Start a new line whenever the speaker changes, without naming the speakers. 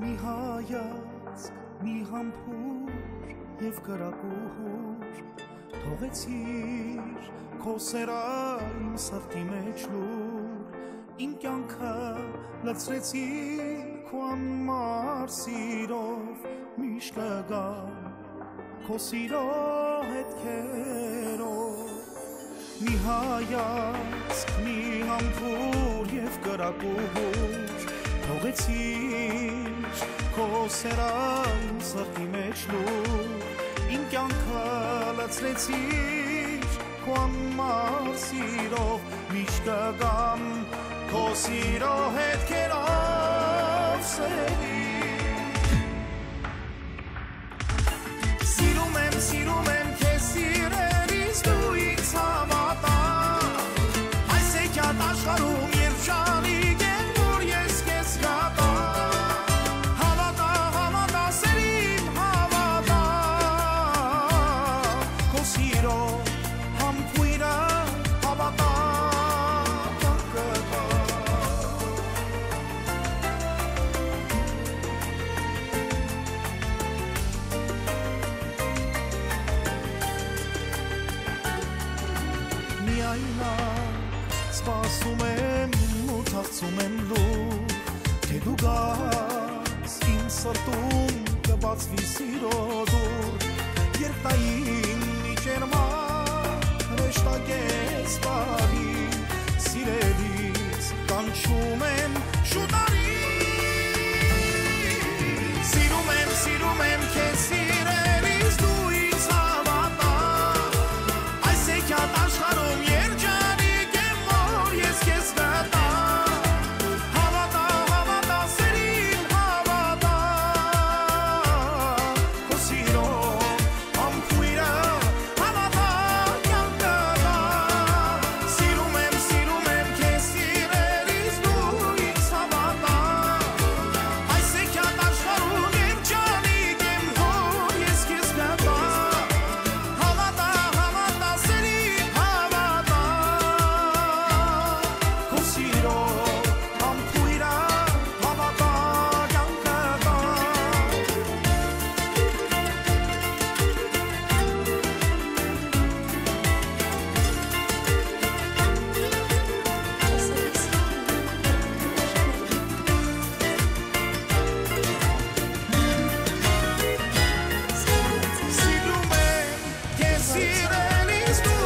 մի հայացք, մի համբույր և կրակուր թողեցիր քո սերը իմ սրտի մեջ լուր իմ կյանքը լցրեցիր քո անմար սիրով միշտ կգամ քո սիրո հետքերով մի հայացք, մի համբույր և կրակուր թողեցիր քո սերը իմ սրտի մեջ լուր իմ կյանքը լցրեցիր քո անմար սիրով միշտ կգամ քո սիրո հետքերով սերի Սիրում եմ քեզ սիրելիս դու ինձ հավատա այս էքյատ աշխարհում երբ շարիկ են որ ես քեզ գատա Հավատա սերիմ հավատա քո սիրո համբույրը հավատա Սպասում եմ ու թախծում եմ լուր Թե դու գաս իմ սրտում կբացվի սիրո դուր Երբ տային միջերմակ հրեշտակես բարի Սիրելիս կանչում եմ շուտարի Սիրում եմ քեզ սիրելիս դու ինձ հավատա Այս էքյատ աշխարհում երջանիկ եմ որ ես քեզ գտա Հավատա սերին հավատա քո սիրո համբույրը հավատա կյանքը դա Սիրում եմ քեզ սիրելիս դու ինձ հավատա Այս էքյատ աշխարհում երջանիկ եմ որ ես քեզ գտա Հավատա սերին հավատա քո սիրո համբույրը հավատա կյանքը դա Սիրում եմ քեզ սիրելիս դու